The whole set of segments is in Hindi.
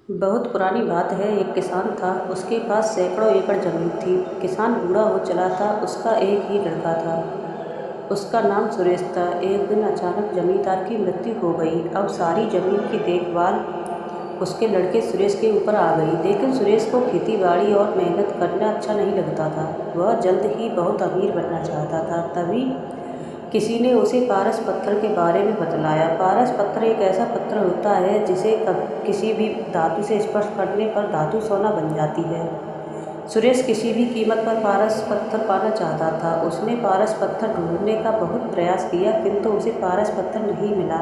बहुत पुरानी बात है। एक किसान था, उसके पास सैकड़ों एकड़ जमीन थी। किसान बूढ़ा हो चला था, उसका एक ही लड़का था। उसका नाम सुरेश था। एक दिन अचानक जमींदार की मृत्यु हो गई। अब सारी जमीन की देखभाल उसके लड़के सुरेश के ऊपर आ गई। लेकिन सुरेश को खेती बाड़ी और मेहनत करना अच्छा नहीं लगता था। वह जल्द ही बहुत अमीर बनना चाहता था। तभी किसी ने उसे पारस पत्थर के बारे में बतलाया। पारस पत्थर एक ऐसा पत्थर होता है जिसे किसी भी धातु से स्पर्श करने पर धातु सोना बन जाती है। सुरेश किसी भी कीमत पर पारस पत्थर पाना चाहता था। उसने पारस पत्थर ढूंढने का बहुत प्रयास किया, किंतु उसे पारस पत्थर नहीं मिला।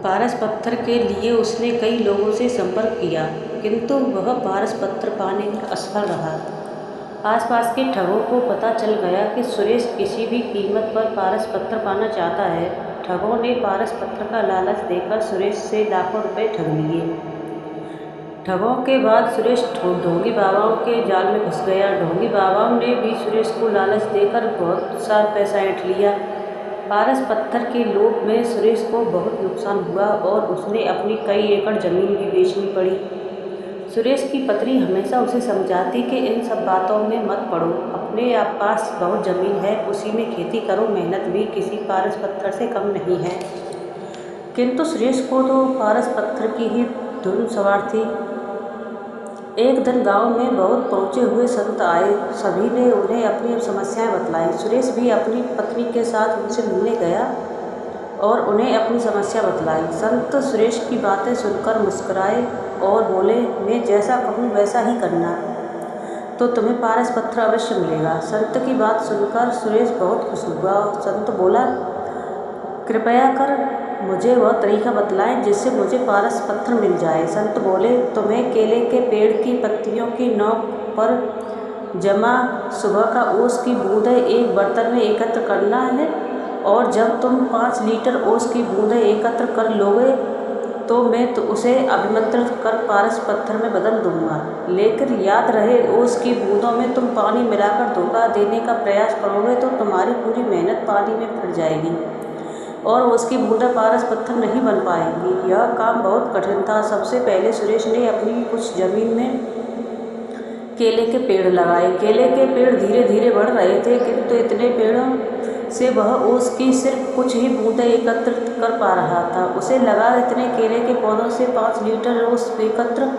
पारस पत्थर के लिए उसने कई लोगों से संपर्क किया, किंतु वह पारस पत्थर पाने में असफल रहा। आसपास के ठगों को पता चल गया कि सुरेश किसी भी कीमत पर पारस पत्थर पाना चाहता है। ठगों ने पारस पत्थर का लालच देकर सुरेश से लाखों रुपए ठग लिए। ठगों के बाद सुरेश ढोंगी बाबाओं के जाल में फंस गया। ढोंगी बाबाओं ने भी सुरेश को लालच देकर बहुत सा पैसा ऐंठ लिया। पारस पत्थर के लोभ में सुरेश को बहुत नुकसान हुआ और उसने अपनी कई एकड़ जमीन भी बेचनी पड़ी। सुरेश की पत्नी हमेशा उसे समझाती कि इन सब बातों में मत पड़ो, अपने आप पास बहुत ज़मीन है, उसी में खेती करो, मेहनत भी किसी पारस पत्थर से कम नहीं है। किंतु सुरेश को तो पारस पत्थर की ही धुन सवार थी। एक दिन गांव में बहुत पहुंचे हुए संत आए। सभी ने उन्हें अपनी समस्याएं बतलाई। सुरेश भी अपनी पत्नी के साथ उनसे मिलने गया और उन्हें अपनी समस्या बतलाई। संत सुरेश की बातें सुनकर मुस्कुराए और बोले, मैं जैसा कहूँ वैसा ही करना, तो तुम्हें पारस पत्थर अवश्य मिलेगा। संत की बात सुनकर सुरेश बहुत खुश हुआ। संत बोला, कृपया कर मुझे वह तरीका बतलाएं जिससे मुझे पारस पत्थर मिल जाए। संत बोले, तुम्हें केले के पेड़ की पत्तियों की नोक पर जमा सुबह का ओस की बूंदें एक बर्तन में एकत्र करना है, और जब तुम 5 लीटर ओस की बूंदें एकत्र कर लोगे तो मैं उसे अभिमंत्रित कर पारस पत्थर में बदल दूंगा। लेकिन याद रहे, ओस की बूंदों में तुम पानी मिलाकर धोखा देने का प्रयास करोगे तो तुम्हारी पूरी मेहनत पानी में फिर जाएगी और उसकी बूंदें पारस पत्थर नहीं बन पाएंगी। यह काम बहुत कठिन था। सबसे पहले सुरेश ने अपनी कुछ जमीन में केले के पेड़ लगाए। केले के पेड़ धीरे धीरे बढ़ रहे थे, किंतु इतने पेड़ों से वह ओस की सिर्फ कुछ ही बूंदें एकत्रित कर पा रहा था। उसे लगा, इतने केले के पौधों से 5 लीटर ओस एकत्र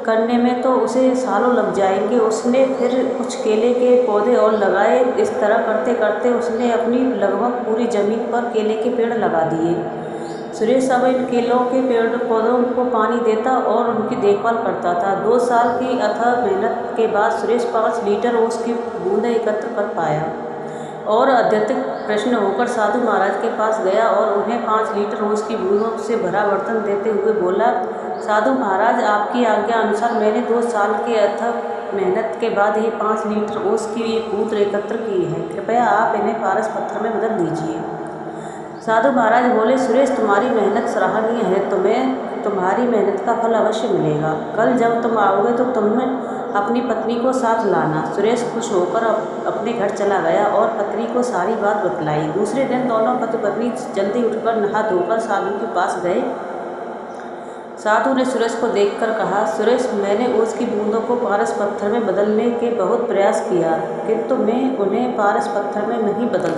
करने में तो उसे सालों लग जाएंगे। उसने फिर कुछ केले के पौधे और लगाए। इस तरह करते करते उसने अपनी लगभग पूरी जमीन पर केले के पेड़ लगा दिए। सुरेश अब इन केलों के पेड़ पौधों को पानी देता और उनकी देखभाल करता था। 2 साल की अथक मेहनत के बाद सुरेश 5 लीटर ओस की बूंदें एकत्र कर पाया और अत्यधिक प्रसन्न होकर साधु महाराज के पास गया और उन्हें 5 लीटर ओस की बूंदों से भरा बर्तन देते हुए बोला, साधु महाराज, आपकी आज्ञा अनुसार मैंने 2 साल के अथक मेहनत के बाद ये 5 लीटर ओस की ये बूंद एकत्र की है। कृपया आप इन्हें पारस पत्थर में बदल दीजिए। साधु महाराज बोले, सुरेश, तुम्हारी मेहनत सराहनीय है। तुम्हें तुम्हारी मेहनत का फल अवश्य मिलेगा। कल जब तुम आओगे तो तुम्हें अपनी पत्नी को साथ लाना। सुरेश खुश होकर अपने घर चला गया और पत्नी को सारी बात बतलाई। दूसरे दिन दोनों पति पत्नी जल्दी उठकर नहा धोकर साधु के पास गए। साधु ने सुरेश को देखकर कहा, सुरेश, मैंने ओस की बूंदों को पारस पत्थर में बदलने के बहुत प्रयास किया, किंतु मैं उन्हें पारस पत्थर में नहीं बदल